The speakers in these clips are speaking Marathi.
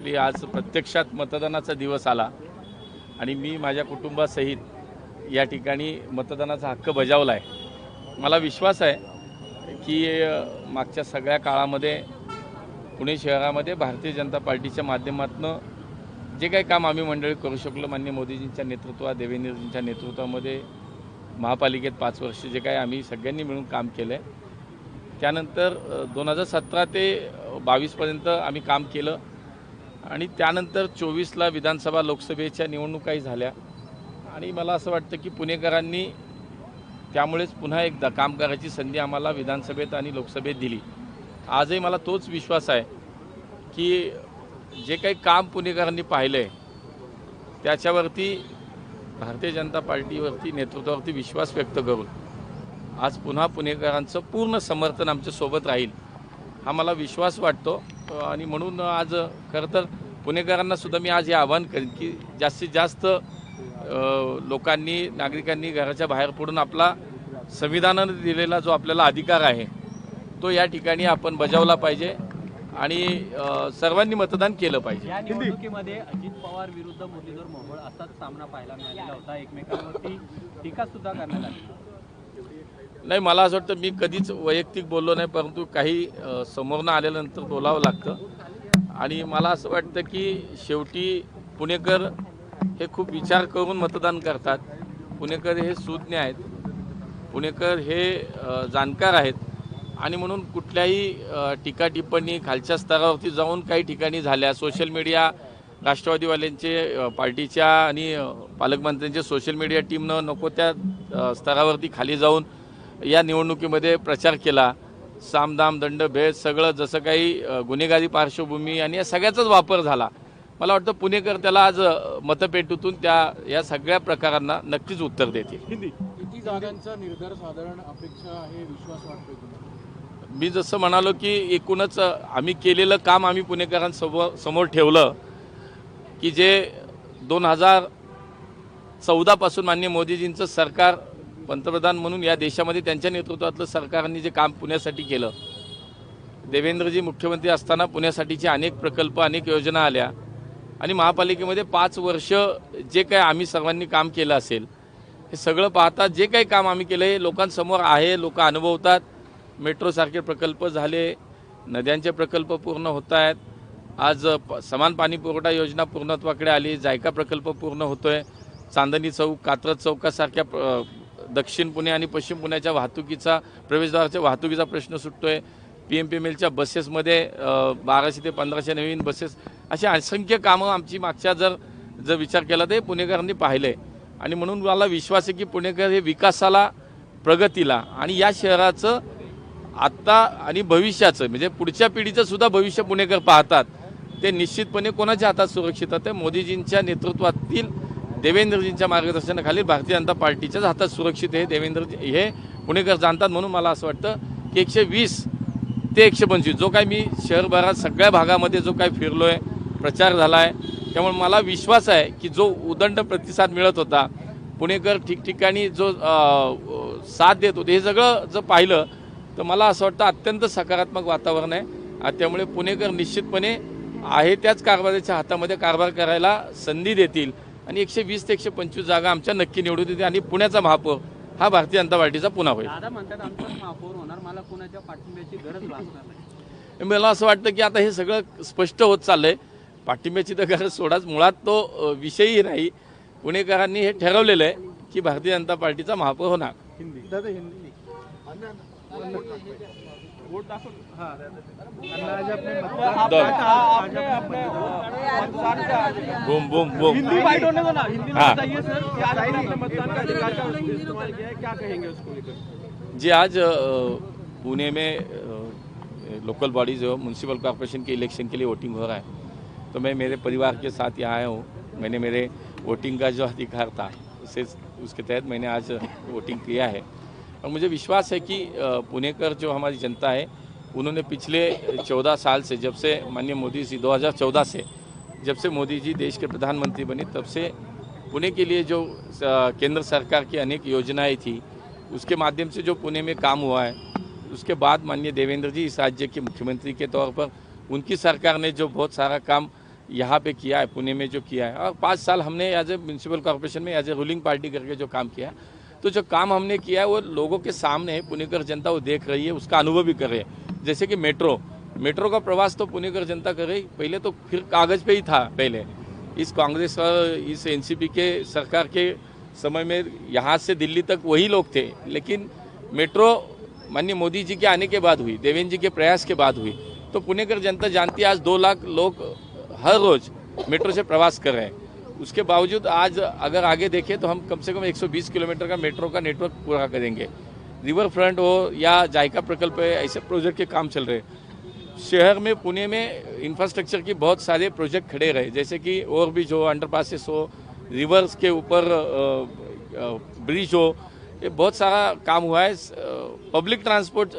आज प्रत्यक्षात मतदानाचा दिवस आला आणि मी माझ्या कुटुंबासहित या ठिकाणी मतदानाचा हक्क बजावला आहे। मला विश्वास आहे की मागच्या सगळ्या काळामध्ये पुणे शहरामध्ये भारतीय जनता पार्टीच्या माध्यमातून जे काही काम आम्ही मंडळी करू शकलो, माननीय मोदीजींच्या नेतृत्वात, देवेंद्रजींच्या नेतृत्वामध्ये महापालिकेत 5 वर्ष जे काही आम्ही सगळ्यांनी मिळून काम केलं आहे, त्यानंतर 2017 ते 22 पर्यंत आम्ही काम केलं आणि त्यानंतर 24ला विधानसभा लोकसभेच्या निवडणुकाही झाल्या आणि मला असं वाटतं की पुणेकरांनी त्यामुळेच पुन्हा एकदा काम करायची संधी आम्हाला विधानसभेत आणि लोकसभेत दिली। आजही मला तोच विश्वास आहे की जे काही काम पुणेकरांनी पाहिलं आहे त्याच्यावरती भारतीय जनता पार्टीवरती नेतृत्वावरती विश्वास व्यक्त करून आज पुन्हा पुणेकरांचं पूर्ण समर्थन आमच्या सोबत राहील हा मला विश्वास वाटतो आणि म्हणून आज खरं तर पुणेकरांना सुद्धा मी आज हे आवाहन करेन की जास्तीत जास्त लोकांनी, नागरिकांनी घराच्या बाहेर पडून आपला संविधानाने दिलेला जो आपल्याला अधिकार आहे तो या ठिकाणी आपण बजावला पाहिजे आणि सर्वांनी मतदान केलं पाहिजे। या निवडणुकीमध्ये अजित पवार विरुद्ध मुरलीधर मोहोळ असाच सामना पाहायला मिळालेला होता, एकमेकांवरती टीका सुद्धा करण्यात आली। नाही, मला असं वाटतं मी कधीच वैयक्तिक बोललो नाही, परंतु काही समोरनं आल्यानंतर बोलावं लागतं आणि मला असं वाटतं की शेवटी पुणेकर हे खूप विचार करून मतदान करतात। पुणेकर हे सुज्ञ आहेत, पुणेकर हे जाणकार आहेत आणि म्हणून कुठल्याही टीका टिप्पणी खालच्या स्तरावरती जाऊन काही ठिकाणी झाल्या, सोशल मीडिया राष्ट्रवादीवाल्यांचे पार्टीच्या आणि पालकमंत्र्यांचे सोशल मीडिया टीमनं नको त्या स्तरावरती खाली जाऊन या निवडणुकीमध्ये प्रचार केला, सामदाम दंड भेद सगळं जसं काही गुन्हेगारी पार्श्वभूमी आणि या सगळ्याचाच वापर झाला। मला वाटतं पुणेकर त्याला आज मतपेटीतून या सगळ्या प्रकारांना नक्कीच उत्तर देतील। किती जागांचा निर्धार साधारण अपेक्षा आहे, विश्वास वाटतोय तुम्हाला? मी जसं म्हणालो की एकूणच आम्ही केलेलं काम आम्ही पुणेकरांसमोर ठेवलं की जे 2014 पासून माननीय मोदीजींचं सरकार पंतप्रधान म्हणून या देशामध्ये त्यांच्या नेतृत्वातलं सरकारने जे काम पुण्यासाठी केलं, देवेंद्रजी मुख्यमंत्री असताना पुण्यासाठीचे अनेक प्रकल्प, अनेक योजना आल्या आणि महापालिकेमध्ये 5 वर्ष जे काही आम्ही सर्वांनी काम केलं असेल हे सगळं पाहता जे काही काम आम्ही केलं हे लोकांसमोर आहे, लोक अनुभवतात। मेट्रोसारखे प्रकल्प झाले, नद्यांचे प्रकल्प पूर्ण होत आहेत, आज समान पाणी पुरवठा योजना पूर्णत्वाकडे आली, जायका प्रकल्प पूर्ण होतोय, चांदणी चौक, कात्रज चौकासारख्या दक्षिण पुणे आणि पश्चिम पुण्याच्या वाहतुकीचा, प्रवेशद्वाराच्या वाहतुकीचा प्रश्न सुटतोय, PMPMLच्या बसेसमध्ये 1200 ते 1500 नवीन बसेस, अशी असंख्य कामं आमची मागच्या जर विचार केला तर पुणेकरांनी पाहिले आणि म्हणून मला विश्वास आहे की पुणेकर हे विकासाला, प्रगतीला आणि या शहराचं आत्ता आणि भविष्याचं म्हणजे पुढच्या पिढीचं सुद्धा भविष्य पुणेकर पाहतात, ते निश्चितपणे कोणाच्या हातात सुरक्षित आहे? मोदीजींच्या नेतृत्वातील देवेंद्रजींच्या मार्गदर्शनाखाली भारतीय जनता पार्टीच्याच हातात सुरक्षित आहे। देवेंद्रजी हे पुणेकर जाणतात म्हणून मला असं वाटतं की 120 ते 125 जो काही मी शहरभरात सगळ्या भागामध्ये जो काही फिरलो आहे, प्रचार झाला आहे, त्यामुळे मला विश्वास आहे की जो उदंड प्रतिसाद मिळत होता, पुणेकर ठिकठिकाणी जो साथ देत होते, हे सगळं जर पाहिलं तर मला असं वाटतं अत्यंत सकारात्मक वातावरण आहे। त्यामुळे पुणेकर निश्चितपणे आहे त्याच कारभाराच्या हातामध्ये कारभार करायला संधी देतील आणि 120 ते 125 जागा आमच्या नक्की निवडून देतील आणि पुण्याचा महापौर हा भारतीय जनता पार्टीचा पुन्हा होईल। दादा म्हणतात आमचाच महापौर होणार, मला कोणाच्या पाठिंब्याची गरज भासणार नाही। मला असं वाटतं की आता हे सगळं स्पष्ट होत चाललंय, पाठिंब्याची तर गरज सोडाच, मुळात तो विषयही नाही। पुणेकरांनी हे ठरवलेलं आहे की भारतीय जनता पार्टीचा महापौर होणार। बूम बूम बूम जी आज पुणे में लोकल बॉडीज म्यूनसिपल कॉर्पोरेशन के इलेक्शन के लिए वोटिंग हो रहा है, तो मैं मेरे परिवार के साथ यहाँ आया हूँ। मैंने मेरे वोटिंग का जो अधिकार था उसके तहत मैंने आज वोटिंग किया है और मुझे विश्वास है कि पुणेकर जो हमारी जनता है उन्होंने पिछले 14 साल से, जब से माननीय मोदी जी 2014 से जब से मोदी जी देश के प्रधानमंत्री बने तब से पुणे के लिए जो केंद्र सरकार की अनेक योजनाएं थी उसके माध्यम से जो पुणे में काम हुआ है, उसके बाद माननीय देवेंद्र जी इस राज्य के मुख्यमंत्री के तौर पर उनकी सरकार ने जो बहुत सारा काम यहाँ पे किया है, पुणे में जो किया है, और 5 साल हमने एज ए म्यूनसिपल कॉर्पोरेशन में एज ए रूलिंग पार्टी करके जो काम किया, तो जो काम हमने किया है वो लोगों के सामने है, पुणेकर जनता वो देख रही है, उसका अनुभव भी कर रही है। जैसे कि मेट्रो का प्रवास तो पुणेकर जनता कर रही, पहले तो फिर कागज़ पे ही था। पहले इस कांग्रेस और इस एनसीपी के सरकार के समय में यहाँ से दिल्ली तक वही लोग थे, लेकिन मेट्रो माननीय मोदी जी के आने के बाद हुई, देवेंद्र जी के प्रयास के बाद हुई। तो पुणेकर जनता जानती है, आज 2 लाख लोग हर रोज़ मेट्रो से प्रवास कर रहे हैं। उसके बावजूद आज अगर आगे देखें तो हम कम से कम 120 किलोमीटर का मेट्रो का नेटवर्क पूरा करेंगे। रिवर फ्रंट हो या जायका प्रकल्प है, ऐसे प्रोजेक्ट के काम चल रहे हैं। शहर में पुणे में इंफ्रास्ट्रक्चर की बहुत सारे प्रोजेक्ट खड़े रहे, जैसे कि ओवरब्रिज हो, अंडरपासेस हो, रिवर्स के ऊपर ब्रिज हो, ये बहुत सारा काम हुआ है। पब्लिक ट्रांसपोर्ट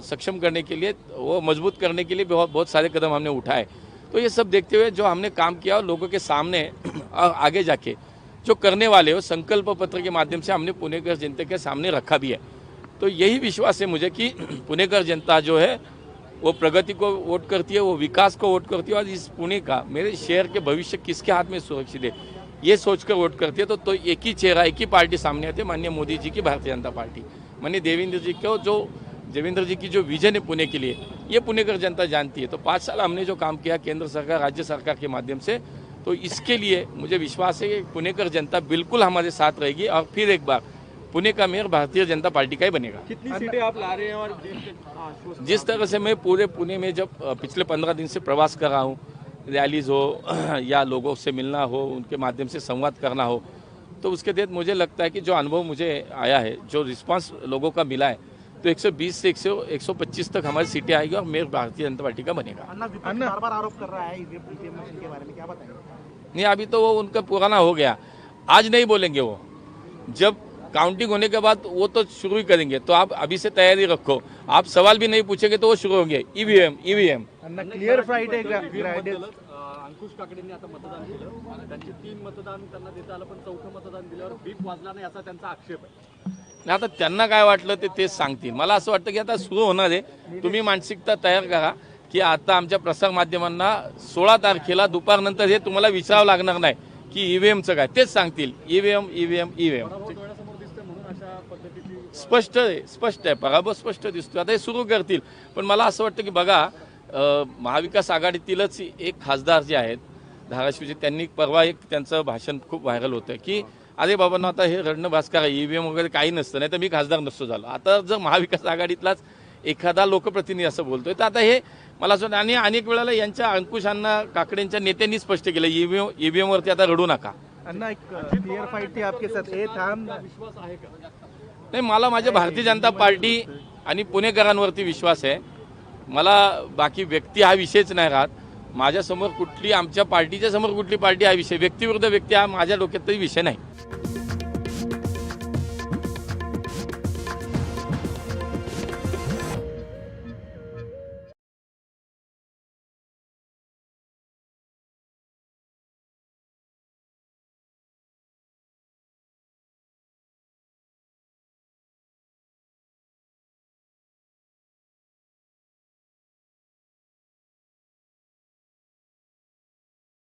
सक्षम करने के लिए, वो मजबूत करने के लिए बहुत सारे कदम हमने उठाए। तो ये सब देखते हुए जो हमने काम किया और लोगों के सामने और आगे जाके जो करने वाले हो, संकल्प पत्र के माध्यम से हमने पुणेकर जनता के सामने रखा भी है। तो यही विश्वास है मुझे कि पुणेकर जनता जो है वो प्रगति को वोट करती है, वो विकास को वोट करती है, और इस पुणे का, मेरे शहर के भविष्य किसके हाथ में सुरक्षित है, ये सोचकर वोट करती है। तो एक ही चेहरा, एक ही पार्टी सामने आती है, माननीय मोदी जी की भारतीय जनता पार्टी। माननीय देवेंद्र जी की जो विजन है पुणे के लिए, ये पुणेकर जनता जानती है। तो 5 साल हमने जो काम किया केंद्र सरकार, राज्य सरकार के माध्यम से, तो इसके लिए मुझे विश्वास है कि पुणेकर जनता बिल्कुल हमारे साथ रहेगी, और फिर एक बार पुणे का मेयर भारतीय जनता पार्टी का ही बनेगा। कितनी सीटें आप ला रहे हैं और जिस तरह से मैं पूरे पुणे में जब पिछले 15 दिन से प्रवास कर रहा हूँ, रैलीज हो या लोगों से मिलना हो, उनके माध्यम से संवाद करना हो, तो उसके तहत मुझे लगता है कि जो अनुभव मुझे आया है, जो रिस्पांस लोगों का मिला है, तो 120 से 125 तक हमारी सीटें आएगी और मेयर भारतीय जनता पार्टी का बनेगा। अन्ना बार आरोप कर रहा है ईवीएम मशीन के बारे में, क्या बताएंगे? नहीं, अभी तो वो उनका पुराना हो गया, आज नहीं बोलेंगे। वो जब काउंटिंग होने के बाद वो तो शुरू ही करेंगे, तो आप अभी से तैयारी रखो। आप सवाल भी नहीं पूछेंगे तो वो शुरू होंगे। ईवीएम अन्ना क्लिअर फ्राइडे अंकुश काकडेंनी आता मतदान केलं, त्यांचे 3 मतदान त्यांना देता आलं, पण 4थं मतदान दिल्यावर बीप वाजला नाही असा त्यांचा आक्षेप आहे। आता त्यांना काय वाटलं तेच सांगतील। मला असं वाटतं की आता सुरू होणार आहे, तुम्ही मानसिकता तयार करा की आता आमच्या प्रसार माध्यमांना 16 तारखेला दुपारनंतर हे तुम्हाला विचारावं लागणार नाही की ईव्हीएमचं काय, तेच सांगतील। ईव्हीएम स्पष्ट आहे, पराभव स्पष्ट दिसतो। आता हे सुरू करतील, पण मला असं वाटतं की बघा, महाविकास आघाडीतीलच एक खासदार जे आहेत धाराशिवचे, त्यांनी परवा एक त्यांचं भाषण खूप व्हायरल होतं की अरे बाबांना आता हे रडणं भास्कर आहे, ईव्हीएम वगैरे काही नसतं, नाही तर मी खासदार नसतो झालो। आता जर महाविकास आघाडीतलाच एखादा लोकप्रतिनिधी असं बोलतोय, तर आता हे मला असं, आणि अनेक वेळेला यांच्या अंकुशांना काकडेंच्या नेत्यांनी स्पष्ट केलं ईव्हीएमवरती आता रडू नका। अन्ना एक क्लियर फाइट थी आपके साथ, ए था विश्वास आहे का? नाही, मला माझ्या भारतीय जनता पार्टी आणि पुणेकरांवरती विश्वास आहे। मला बाकी व्यक्ती हा विषयच नाही राहत माझ्यासमोर, कुठली आमच्या पार्टीच्या समोर कुठली पार्टी हा विषय, व्यक्तिविरुद्ध व्यक्ती हा माझ्या डोक्यात तरी विषय नाही।